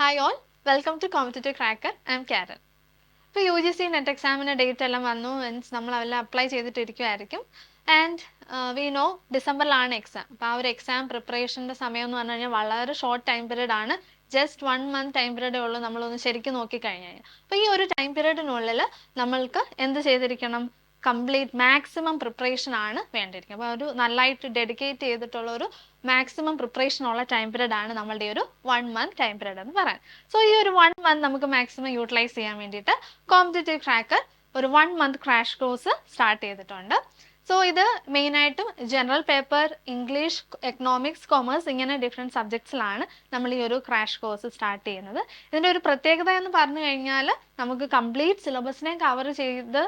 Hi all, welcome to Competitive Cracker. I am Karen. ഇപ്പോൾ U G C NET എക്സാമിൻ്റെ date എല്ലാം വന്നു means നമ്മൾ അതെല്ലാം അപ്ലൈ ചെയ്തിട്ടിരിക്കുമായിരിക്കും. ആൻഡ് വി നോ ഡിസംബറിലാണ് എക്സാം. അപ്പോൾ ആ ഒരു എക്സാം പ്രിപ്പറേഷൻ്റെ സമയം എന്ന് പറഞ്ഞു കഴിഞ്ഞാൽ വളരെ ഷോർട്ട് ടൈം പീരീഡ് ആണ്. ജസ്റ്റ് 1 month ടൈം പീരീഡേ ഉള്ളൂ നമ്മളൊന്ന് ശരിക്കും നോക്കിക്കഴിഞ്ഞാൽ. അപ്പോൾ ഈ ഒരു ടൈം പീരീഡിനുള്ളിൽ നമ്മൾക്ക് എന്ത് ചെയ്തിരിക്കണം? കംപ്ലീറ്റ് മാക്സിമം പ്രിപ്പറേഷൻ ആണ് വേണ്ടിയിരിക്കുന്നത്. അപ്പോൾ ഒരു നല്ലതായിട്ട് ഡെഡിക്കേറ്റ് ചെയ്തിട്ടുള്ള ഒരു മാക്സിമം പ്രിപ്പറേഷൻ ഉള്ള ടൈം പീരീഡ് ആണ് നമ്മളുടെ ഒരു 1 month ടൈം പീരീഡ് എന്ന് പറയാൻ. സോ ഈ ഒരു 1 month നമുക്ക് മാക്സിമം യൂട്ടിലൈസ് ചെയ്യാൻ വേണ്ടിയിട്ട് കോമ്പറ്റേറ്റീവ് ക്രാക്കർ ഒരു 1 month ക്രാഷ് കോഴ്സ് സ്റ്റാർട്ട് ചെയ്തിട്ടുണ്ട്. സോ ഇത് മെയിനായിട്ടും general paper, English, economics, commerce ഇങ്ങനെ ഡിഫറെൻറ്റ് സബ്ജക്ട്സിലാണ് നമ്മൾ ഈ ഒരു ക്രാഷ് കോഴ്സ് സ്റ്റാർട്ട് ചെയ്യുന്നത്. ഇതിൻ്റെ ഒരു പ്രത്യേകത എന്ന് പറഞ്ഞു കഴിഞ്ഞാൽ നമുക്ക് കംപ്ലീറ്റ് സിലബസിനെ കവർ ചെയ്ത്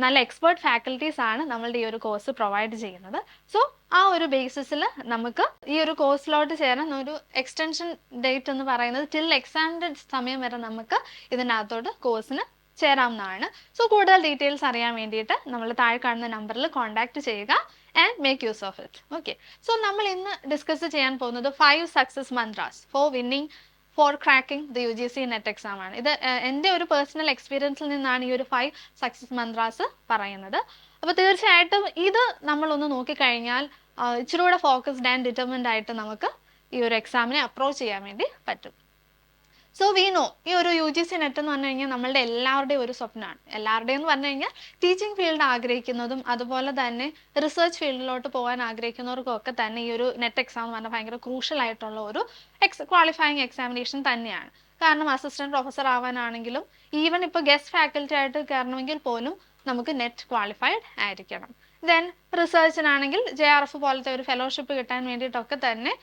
നല്ല എക്സ്പേർട്ട് ഫാക്കൽറ്റീസ് ആണ് നമ്മളുടെ ഈ ഒരു കോഴ്സ് പ്രൊവൈഡ് ചെയ്യുന്നത്. സോ ആ ഒരു ബേസിസിൽ നമുക്ക് ഈ ഒരു കോഴ്സിലോട്ട് ചേരാൻ ഒരു എക്സ്റ്റൻഷൻ ഡേറ്റ് എന്ന് പറയുന്നത് ടിൽ എക്സാമിൻ്റെ സമയം വരെ നമുക്ക് ഇതിനകത്തോട്ട് കോഴ്സിന് ചേരാവുന്നതാണ്. സോ കൂടുതൽ ഡീറ്റെയിൽസ് അറിയാൻ വേണ്ടിയിട്ട് നമ്മൾ താഴെ കാണുന്ന നമ്പറിൽ കോൺടാക്ട് ചെയ്യുക and make use of it. Okay, so നമ്മൾ ഇന്ന് ഡിസ്കസ് ചെയ്യാൻ പോകുന്നത് 5 success mantras for winning for cracking the U G C NET exam ആണ്. ഇത് എൻ്റെ ഒരു പേഴ്സണൽ എക്സ്പീരിയൻസിൽ നിന്നാണ് ഈ ഒരു 5 സക്സസ് മന്ത്രാസ് പറയുന്നത്. അപ്പോൾ തീർച്ചയായിട്ടും ഇത് നമ്മളൊന്ന് നോക്കിക്കഴിഞ്ഞാൽ ഇച്ചിരി കൂടെ ഫോക്കസ്ഡ് ആൻഡ് ഡിറ്റർമിൻഡ് ആയിട്ട് നമുക്ക് ഈ ഒരു എക്സാമിനെ അപ്രോച്ച് ചെയ്യാൻ വേണ്ടി പറ്റും. സോ വി നോ ഈ ഒരു യു ജി സി നെറ്റ് എന്ന് പറഞ്ഞു കഴിഞ്ഞാൽ നമ്മളുടെ എല്ലാവരുടെയും ഒരു സ്വപ്നമാണ്. എല്ലാവരുടെയും എന്ന് പറഞ്ഞു കഴിഞ്ഞാൽ ടീച്ചിങ് ഫീൽഡ് ആഗ്രഹിക്കുന്നതും അതുപോലെ തന്നെ റിസർച്ച് ഫീൽഡിലോട്ട് പോകാൻ ആഗ്രഹിക്കുന്നവർക്കും ഒക്കെ തന്നെ ഈ ഒരു നെറ്റ് എക്സാം എന്ന് പറഞ്ഞാൽ ഭയങ്കര ക്രൂഷ്യൽ ആയിട്ടുള്ള ഒരു ക്വാളിഫയിങ് എക്സാമിനേഷൻ തന്നെയാണ്. കാരണം അസിസ്റ്റന്റ് പ്രൊഫസർ ആവാനാണെങ്കിലും ഈവൻ ഇപ്പോൾ ഗസ്റ്റ് ഫാക്കൽറ്റി ആയിട്ട് കയറണമെങ്കിൽ പോലും നമുക്ക് നെറ്റ് ക്വാളിഫൈഡ് ആയിരിക്കണം. ദെൻ റിസർച്ചിനാണെങ്കിൽ JRF പോലത്തെ ഒരു ഫെലോഷിപ്പ് കിട്ടാൻ വേണ്ടിയിട്ടൊക്കെ തന്നെ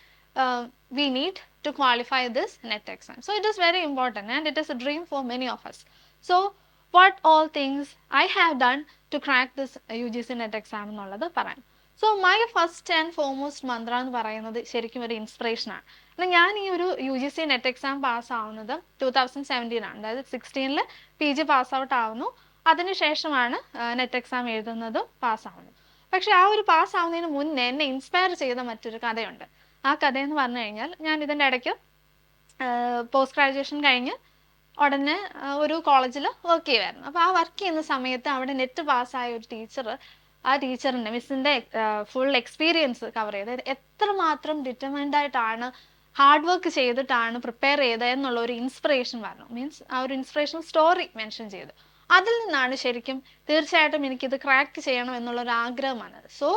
we need to qualify this net exam. So it is very important and it is a dream for many of us. So what all things I have done to crack this UGC net exam എന്നുള്ളത് പറയാം. So my first and foremost mantra എന്ന് പറയുന്നത് ശരിക്കും ഒരു inspiration ആണ്. ഞാൻ ഈ ഒരു UGC നെറ്റ് എക്സാം പാസ്സാവുന്നത് 2017 ആണ്. അതായത് 16 PG പാസ് ഔട്ട് ആവുന്നു. അതിനുശേഷമാണ് നെറ്റ് എക്സാം എഴുതുന്നതും പാസ്സാവുന്നത്. പക്ഷെ ആ ഒരു പാസ്സാവുന്നതിന് മുന്നേ എന്നെ ഇൻസ്പയർ ചെയ്ത മറ്റൊരു കഥയുണ്ട്. ആ കഥയെന്ന് പറഞ്ഞു കഴിഞ്ഞാൽ ഞാൻ ഇതിൻ്റെ ഇടയ്ക്ക് പോസ്റ്റ് ഗ്രാജുവേഷൻ കഴിഞ്ഞ് ഉടനെ ഒരു കോളേജിൽ വർക്ക് ചെയ്യുമായിരുന്നു. അപ്പോൾ ആ വർക്ക് ചെയ്യുന്ന സമയത്ത് അവിടെ നെറ്റ് പാസ്സായ ഒരു ടീച്ചർ, ആ ടീച്ചറിൻ്റെ മിസ്സിൻ്റെ ഫുൾ എക്സ്പീരിയൻസ് കവർ ചെയ്ത് എത്രമാത്രം ഡിറ്റർമൈൻഡ് ആയിട്ടാണ് ഹാർഡ് വർക്ക് ചെയ്തിട്ടാണ് പ്രിപ്പയർ ചെയ്തത് എന്നുള്ള ഒരു ഇൻസ്പിറേഷൻ പറഞ്ഞു. മീൻസ് ആ ഒരു ഇൻസ്പിറേഷണൽ സ്റ്റോറി മെൻഷൻ ചെയ്തു. അതിൽ നിന്നാണ് ശരിക്കും തീർച്ചയായിട്ടും എനിക്കിത് ക്രാക്ക് ചെയ്യണം എന്നുള്ളൊരു ആഗ്രഹം വന്നത്. So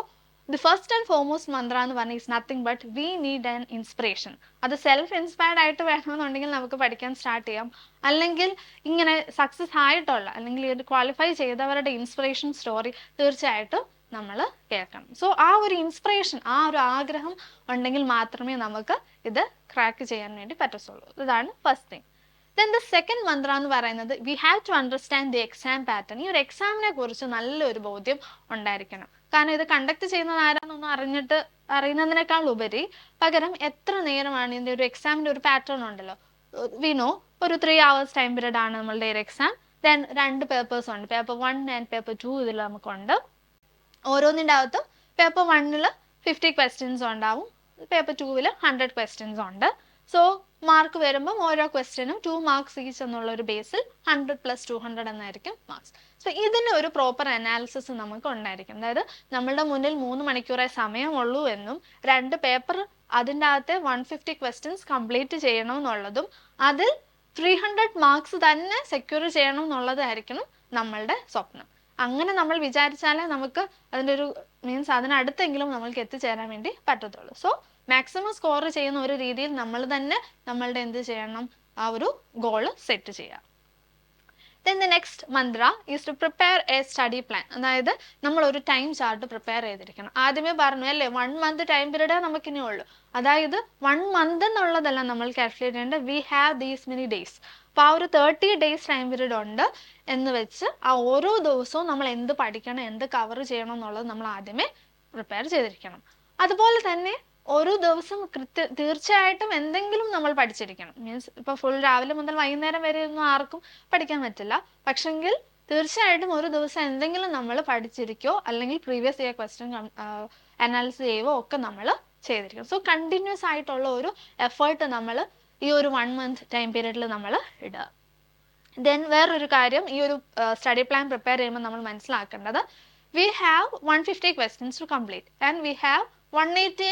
the first and foremost mantra എന്ന് പറഞ്ഞാൽ is nothing but we need an inspiration. അത് സെൽഫ് ഇൻസ്പയർഡ് ആയിട്ട് വേണമെന്നുണ്ടെങ്കിൽ നമുക്ക് പഠിക്കാൻ സ്റ്റാർട്ട് ചെയ്യാം. അല്ലെങ്കിൽ ഇങ്ങനെ സക്സസ് ആയിട്ടുള്ള അല്ലെങ്കിൽ ഇത് ക്വാളിഫൈ ചെയ്തവരുടെ ഇൻസ്പിറേഷൻ സ്റ്റോറി തീർച്ചയായിട്ടും നമ്മൾ കേൾക്കണം. സോ ആ ഒരു ഇൻസ്പിറേഷൻ, ആ ഒരു ആഗ്രഹം ഉണ്ടെങ്കിൽ മാത്രമേ നമുക്ക് ഇത് ക്രാക്ക് ചെയ്യാൻ വേണ്ടി പറ്റത്തുള്ളൂ. ഇതാണ് first thing. Then the second mantra എന്ന് പറയുന്നത് we have to understand the exam pattern. ഈ ഒരു എക്സാമിനെ കുറിച്ച് നല്ലൊരു ബോധ്യം ഉണ്ടായിരിക്കണം. കാരണം ഇത് കണ്ടക്ട് ചെയ്യുന്നത് ആരാന്നൊന്നും അറിയുന്നതിനേക്കാൾ ഉപരി പകരം എത്ര നേരമാണ് ഇതിൻ്റെ ഒരു എക്സാമിൻ്റെ ഒരു പാറ്റേൺ ഉണ്ടല്ലോ. വി നോ ഒരു 3 hours ടൈം പീരീഡ് ആണ് നമ്മളുടെ ഒരു എക്സാം. ദെൻ 2 പേപ്പേഴ്സ് ഉണ്ട്, പേപ്പർ 1 ആൻഡ് പേപ്പർ 2 ഇതിൽ നമുക്കുണ്ട്. ഓരോന്നിൻ്റെ അകത്തും പേപ്പർ 1 50 questions ഉണ്ടാവും, പേപ്പർ 2 100 questions ഉണ്ട്. സോ മാർക്ക് വരുമ്പം ഓരോ ക്വസ്റ്റ്യനും 2 marks ഈച്ച് എന്നുള്ള ഒരു ബേസിൽ 100 + 200 എന്നായിരിക്കും മാർക്സ്. സോ ഇതിന് ഒരു പ്രോപ്പർ അനാലിസിസ് നമുക്ക് ഉണ്ടായിരിക്കും. അതായത് നമ്മളുടെ മുന്നിൽ 3 മണിക്കൂറേ സമയമുള്ളൂ എന്നും 2 പേപ്പർ അതിൻ്റെ അകത്തെ 150 questions കംപ്ലീറ്റ് ചെയ്യണം എന്നുള്ളതും അതിൽ 300 marks തന്നെ സെക്യൂർ ചെയ്യണം എന്നുള്ളതായിരിക്കണം നമ്മളുടെ സ്വപ്നം. അങ്ങനെ നമ്മൾ വിചാരിച്ചാലേ നമുക്ക് അതിൻ്റെ ഒരു മീൻസ് അതിനടുത്തെങ്കിലും നമ്മൾക്ക് എത്തിച്ചേരാൻ വേണ്ടി പറ്റത്തുള്ളൂ. സോ മാക്സിമം സ്കോർ ചെയ്യുന്ന ഒരു രീതിയിൽ നമ്മൾ തന്നെ നമ്മളുടെ എന്ത് ചെയ്യണം, ആ ഒരു ഗോള് സെറ്റ് ചെയ്യുക. Then the next mantra is to prepare a study plan. അതായത് നമ്മൾ ഒരു ടൈം ചാർട്ട് പ്രിപ്പയർ ചെയ്തിരിക്കണം. ആദ്യമേ പറഞ്ഞു അല്ലേ, 1 month ടൈം പീരീഡേ നമുക്കിനി ഉള്ളൂ. അതായത് 1 month എന്നുള്ളതല്ല നമ്മൾ കാൽക്കുലേറ്റ് ചെയ്യേണ്ടത്, we have these many days. അപ്പോൾ ആ ഒരു 30 days ടൈം പീരീഡ് ഉണ്ട് എന്ന് വെച്ച് ആ ഓരോ ദിവസവും നമ്മൾ എന്ത് പഠിക്കണം, എന്ത് കവർ ചെയ്യണം എന്നുള്ളത് നമ്മൾ ആദ്യമേ പ്രിപ്പയർ ചെയ്തിരിക്കണം. അതുപോലെ തന്നെ ഓരോ ദിവസം തീർച്ചയായിട്ടും എന്തെങ്കിലും നമ്മൾ പഠിച്ചിരിക്കണം. മീൻസ് ഇപ്പോൾ ഫുൾ രാവിലെ മുതൽ വൈകുന്നേരം വരെ ഒന്നും ആർക്കും പഠിക്കാൻ പറ്റില്ല. പക്ഷെങ്കിൽ തീർച്ചയായിട്ടും ഒരു ദിവസം എന്തെങ്കിലും നമ്മൾ പഠിച്ചിരിക്കോ അല്ലെങ്കിൽ പ്രീവിയസ് ഇയർ ക്വസ്റ്റ്യൻ അനാലിസിസ് ചെയ്യുകയോ ഒക്കെ നമ്മൾ ചെയ്തിരിക്കണം. സോ കണ്ടിന്യൂസ് ആയിട്ടുള്ള ഒരു എഫേർട്ട് നമ്മൾ ഈ ഒരു 1 month ടൈം പീരീഡിൽ നമ്മൾ ഇടുക. ദെൻ വേറൊരു കാര്യം, ഈ ഒരു സ്റ്റഡി പ്ലാൻ പ്രിപ്പയർ ചെയ്യുമ്പോൾ നമ്മൾ മനസ്സിലാക്കേണ്ടത്, we have 150 questions to complete and we have 180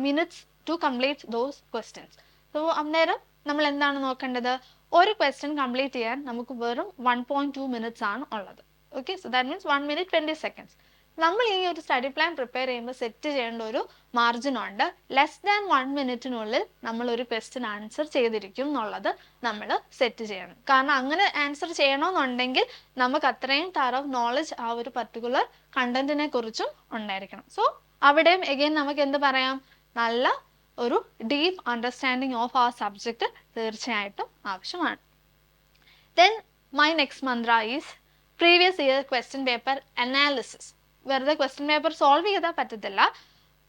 minutes to complete those questions. So അന്നേരം നമ്മൾ എന്താണ് നോക്കേണ്ടത്, ഒരു ക്വസ്റ്റ്യൻ കംപ്ലീറ്റ് ചെയ്യാൻ നമുക്ക് വെറും 1.2 minutes ആണ് ഉള്ളത്. Okay, so that means 1 minute 20 seconds. നമ്മൾ ഈ ഒരു സ്റ്റഡി പ്ലാൻ പ്രിപ്പയർ ചെയ്യുമ്പോൾ സെറ്റ് ചെയ്യേണ്ട ഒരു മാർജിൻ ഉണ്ട്. ലെസ് ദാൻ 1 മിനിറ്റിനുള്ളിൽ നമ്മൾ ഒരു ക്വസ്റ്റ്യൻ ആൻസർ ചെയ്തിരിക്കും എന്നുള്ളത് നമ്മൾ സെറ്റ് ചെയ്യണം. കാരണം അങ്ങനെ ആൻസർ ചെയ്യണമെന്നുണ്ടെങ്കിൽ നമുക്ക് അത്രയും തറവ് നോളജ് ആ ഒരു പർട്ടിക്കുലർ കണ്ടന്റിനെ കുറിച്ചും ഉണ്ടായിരിക്കണം. സോ അവിടെയും എഗെയിൻ നമുക്ക് എന്ത് പറയാം, നല്ല ഒരു ഡീപ്പ് അണ്ടർസ്റ്റാൻഡിങ് ഓഫ് ആ സബ്ജക്റ്റ് തീർച്ചയായിട്ടും ആവശ്യമാണ്. Then my next mantra is previous year question paper analysis. വെറുതെ ക്വസ്റ്റ്യൻ പേപ്പർ സോൾവ് ചെയ്താൽ പറ്റത്തില്ല,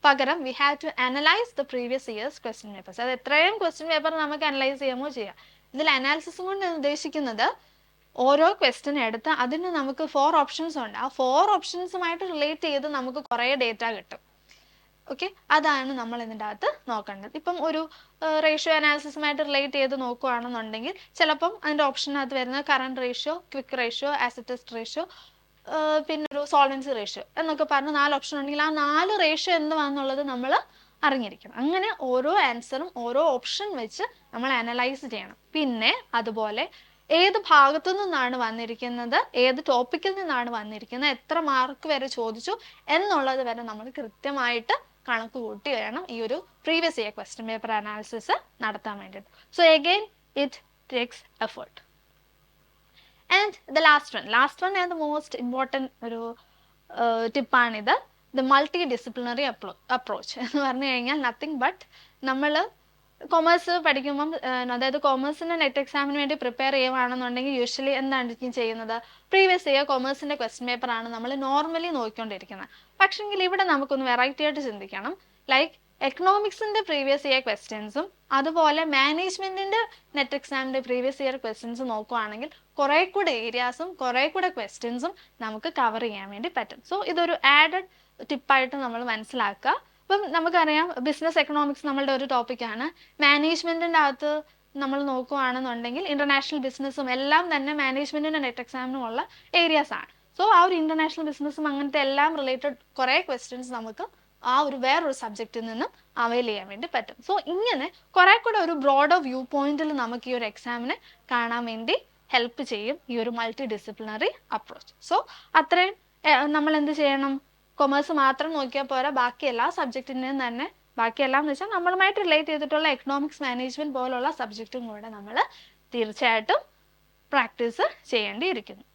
പകരം we have to analyse the previous years question papers. അത് എത്രയും ക്വസ്റ്റ്യൻ പേപ്പർ നമുക്ക് അനലൈസ് ചെയ്യാമോ ചെയ്യാം. ഇതിൽ അനാലിസിസ് കൊണ്ട് ഉദ്ദേശിക്കുന്നത് ഓരോ ക്വസ്റ്റ്യൻ എടുത്ത് അതിന് നമുക്ക് 4 ഓപ്ഷൻസ് ഉണ്ട്. ആ 4 ഓപ്ഷൻസുമായിട്ട് റിലേറ്റ് ചെയ്ത് നമുക്ക് കുറേ ഡേറ്റ കിട്ടും. ഓക്കെ, അതാണ് നമ്മൾ ഇതിൻ്റെ അകത്ത് നോക്കേണ്ടത്. ഇപ്പം ഒരു റേഷ്യോ അനാലിസിസുമായിട്ട് റിലേറ്റ് ചെയ്ത് നോക്കുകയാണെന്നുണ്ടെങ്കിൽ ചിലപ്പം അതിൻ്റെ ഓപ്ഷനകത്ത് വരുന്നത് current ratio, quick ratio, acid test ratio, പിന്നെ ഒരു സോൾവൻസി റേഷ്യോ എന്നൊക്കെ പറഞ്ഞ് 4 ഓപ്ഷൻ ഉണ്ടെങ്കിൽ ആ 4 റേഷ്യോ എന്തുവാന്നുള്ളത് നമ്മൾ അറിഞ്ഞിരിക്കണം. അങ്ങനെ ഓരോ ആൻസറും ഓരോ ഓപ്ഷൻ വെച്ച് നമ്മൾ അനലൈസ് ചെയ്യണം. പിന്നെ അതുപോലെ ഏത് ഭാഗത്തു നിന്നാണ് വന്നിരിക്കുന്നത്, ഏത് ടോപ്പിക്കിൽ നിന്നാണ് വന്നിരിക്കുന്നത്, എത്ര മാർക്ക് വരെ ചോദിച്ചു എന്നുള്ളത് വരെ നമ്മൾ കൃത്യമായിട്ട് കണക്ക് കൂട്ടി വേണം ഈ ഒരു previous year question paper analysis നടത്താൻ വേണ്ടിയിട്ട്. So again it takes effort. And the last one and the most important ഒരു ടിപ്പാണിത്, ദ മൾട്ടി ഡിസിപ്ലിനറി അപ്രോച്ച് എന്ന് പറഞ്ഞു കഴിഞ്ഞാൽ നത്തിങ് ബട്ട് നമ്മൾ കൊമേഴ്സ് പഠിക്കുമ്പം, അതായത് കൊമേഴ്സിൻ്റെ നെറ്റ് എക്സാമിന് വേണ്ടി പ്രിപ്പയർ ചെയ്യുകയാണെന്നുണ്ടെങ്കിൽ യൂഷ്വലി എന്താണ് ചെയ്യുന്നത്, പ്രീവിയസ് ഇയർ കൊമേഴ്സിൻ്റെ ക്വസ്റ്റ്യൻ പേപ്പറാണ് നമ്മൾ നോർമലി നോക്കിക്കൊണ്ടിരിക്കുന്നത്. പക്ഷെങ്കിൽ ഇവിടെ നമുക്കൊന്ന് വെറൈറ്റി ആയിട്ട് ചിന്തിക്കണം. ലൈക്ക് എക്കണോമിക്സിൻ്റെ പ്രീവിയസ് ഇയർ ക്വസ്റ്റ്യൻസും അതുപോലെ മാനേജ്മെൻറ്റിൻ്റെ നെറ്റ് എക്സാമിൻ്റെ പ്രീവിയസ് ഇയർ ക്വസ്റ്റ്യൻസും നോക്കുകയാണെങ്കിൽ കുറേ കൂടെ ഏരിയാസും കുറേ കൂടെ ക്വസ്റ്റ്യൻസും നമുക്ക് കവർ ചെയ്യാൻ വേണ്ടി പറ്റും. സോ ഇതൊരു ആഡഡ് ടിപ്പായിട്ട് നമ്മൾ മനസ്സിലാക്കുക. ഇപ്പം നമുക്കറിയാം ബിസിനസ് എക്കണോമിക്സ് നമ്മളുടെ ഒരു ടോപ്പിക്കാണ്. മാനേജ്മെൻറ്റിൻ്റെ അകത്ത് നമ്മൾ നോക്കുകയാണെന്നുണ്ടെങ്കിൽ ഇൻ്റർനാഷണൽ ബിസിനസ്സും എല്ലാം തന്നെ മാനേജ്മെൻറ്റിൻ്റെ നെറ്റ് എക്സാമിനുമുള്ള ഏരിയാസ് ആണ്. സോ ആ ഒരു ഇൻ്റർനാഷണൽ ബിസിനസ്സും അങ്ങനത്തെ എല്ലാം റിലേറ്റഡ് കുറേ ക്വസ്റ്റ്യൻസ് നമുക്ക് ആ ഒരു വേറൊരു സബ്ജക്റ്റിൽ നിന്നും അവൈൽ ചെയ്യാൻ വേണ്ടി പറ്റും. സോ ഇങ്ങനെ കുറേ കൂടെ ഒരു ബ്രോഡർ വ്യൂ പോയിന്റിൽ നമുക്ക് ഈ ഒരു എക്സാമിനെ കാണാൻ വേണ്ടി ഹെൽപ്പ് ചെയ്യും ഈ ഒരു മൾട്ടി ഡിസിപ്ലിനറി അപ്രോച്ച്. സോ അത്രയും നമ്മൾ എന്ത് ചെയ്യണം, കൊമേഴ്സ് മാത്രം നോക്കിയാൽ പോരാ, ബാക്കി എല്ലാ സബ്ജക്റ്റിൻ്റെയും തന്നെ, ബാക്കിയെല്ലാം എന്ന് വെച്ചാൽ നമ്മളുമായിട്ട് റിലേറ്റ് ചെയ്തിട്ടുള്ള എക്കണോമിക്സ്, മാനേജ്മെൻറ്റ് പോലുള്ള സബ്ജക്റ്റും കൂടെ നമ്മൾ തീർച്ചയായിട്ടും പ്രാക്ടീസ് ചെയ്യേണ്ടിയിരിക്കുന്നു.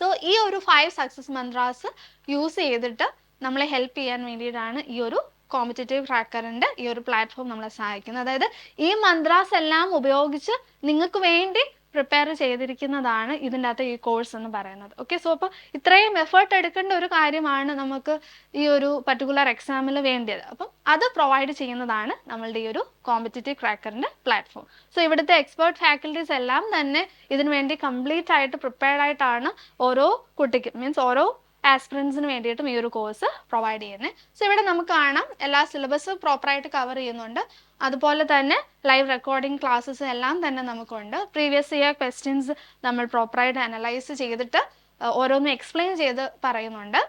സോ ഈ ഒരു 5 സക്സസ് മന്ത്രാസ് യൂസ് ചെയ്തിട്ട് നമ്മളെ ഹെൽപ്പ് ചെയ്യാൻ വേണ്ടിയിട്ടാണ് ഈ ഒരു കോമ്പറ്റേറ്റീവ് ക്രാക്കറിൻ്റെ ഈ ഒരു പ്ലാറ്റ്ഫോം നമ്മളെ സഹായിക്കുന്നത്. അതായത് ഈ മന്ത്രാസ് എല്ലാം ഉപയോഗിച്ച് നിങ്ങൾക്ക് വേണ്ടി പ്രിപ്പയർ ചെയ്തിരിക്കുന്നതാണ് ഇതിൻ്റെ അകത്ത് ഈ കോഴ്സ് എന്ന് പറയുന്നത്. ഓക്കെ, സോ അപ്പോൾ ഇത്രയും എഫേർട്ട് എടുക്കേണ്ട ഒരു കാര്യമാണ് നമുക്ക് ഈ ഒരു പർട്ടിക്കുലർ എക്സാമിൽ വേണ്ടിയത്. അപ്പം അത് പ്രൊവൈഡ് ചെയ്യുന്നതാണ് നമ്മളുടെ ഈ ഒരു കോമ്പറ്റേറ്റീവ് ക്രാക്കറിൻ്റെ പ്ലാറ്റ്ഫോം. സോ ഇവിടുത്തെ എക്സ്പേർട്ട് ഫാക്കൽറ്റീസ് എല്ലാം തന്നെ ഇതിനു വേണ്ടി കംപ്ലീറ്റ് ആയിട്ട് പ്രിപ്പയർഡ് ആയിട്ടാണ് ഓരോ കുട്ടിക്കും, മീൻസ് ഓരോ ആസ്പിറൻസിന് വേണ്ടിയിട്ടും ഈ ഒരു കോഴ്സ് പ്രൊവൈഡ് ചെയ്യുന്നത്. സോ ഇവിടെ നമുക്ക് കാണാം എല്ലാ സിലബസ് പ്രോപ്പറായിട്ട് കവർ ചെയ്യുന്നുണ്ട്. അതുപോലെ തന്നെ ലൈവ് റെക്കോർഡിംഗ് ക്ലാസ്സസ് എല്ലാം തന്നെ നമുക്കുണ്ട്. പ്രീവിയസ് ഇയർ ക്വസ്റ്റ്യൻസ് നമ്മൾ പ്രോപ്പറായിട്ട് അനലൈസ് ചെയ്തിട്ട് ഓരോന്നും എക്സ്പ്ലെയിൻ ചെയ്ത് പറയുന്നുണ്ട്.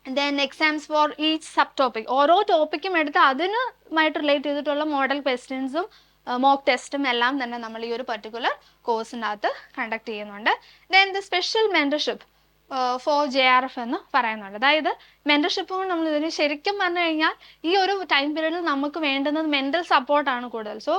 Then exams for each sub topic, ഓരോ ടോപ്പിക്കും എടുത്ത് അതിനുമായിട്ട് റിലേറ്റ് ചെയ്തിട്ടുള്ള മോഡൽ ക്വസ്റ്റ്യൻസും മോക്ക് ടെസ്റ്റും എല്ലാം തന്നെ നമ്മൾ ഈ ഒരു പർട്ടിക്കുലർ കോഴ്സിൻ്റെ അകത്ത് കണ്ടക്ട് ചെയ്യുന്നുണ്ട്. Then the special mentorship for JRF എന്ന് പറയുന്നുണ്ട്. അതായത് മെൻറ്റർഷിപ്പ് കൊണ്ട് നമ്മൾ ഇതിന് ശരിക്കും പറഞ്ഞു കഴിഞ്ഞാൽ ഈ ഒരു ടൈം പീരീഡിൽ നമുക്ക് വേണ്ടുന്നത് മെൻ്റൽ സപ്പോർട്ടാണ് കൂടുതൽ. സോ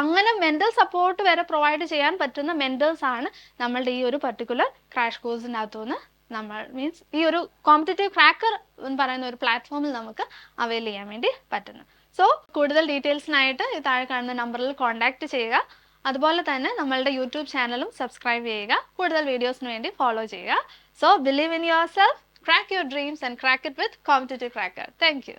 അങ്ങനെ മെൻ്റൽ സപ്പോർട്ട് വരെ പ്രൊവൈഡ് ചെയ്യാൻ പറ്റുന്ന മെൻറ്റേഴ്സാണ് നമ്മളുടെ ഈ ഒരു പർട്ടിക്കുലർ ക്രാഷ് കോഴ്സിനകത്തുനിന്ന് നമ്മൾ, മീൻസ് ഈ ഒരു കോമ്പറ്റേറ്റീവ് ക്രാക്കർ എന്ന് പറയുന്ന ഒരു പ്ലാറ്റ്ഫോമിൽ നമുക്ക് അവൈൽ ചെയ്യാൻ വേണ്ടി പറ്റുന്നു. സോ കൂടുതൽ ഡീറ്റെയിൽസിനായിട്ട് ഈ താഴെ കാണുന്ന നമ്പറിൽ കോൺടാക്റ്റ് ചെയ്യുക. അതുപോലെ തന്നെ നമ്മളുടെ യൂട്യൂബ് ചാനലും സബ്സ്ക്രൈബ് ചെയ്യുക. കൂടുതൽ വീഡിയോസിന് വേണ്ടി ഫോളോ ചെയ്യുക. So believe in yourself, crack your dreams and crack it with Competitive Cracker. Thank you.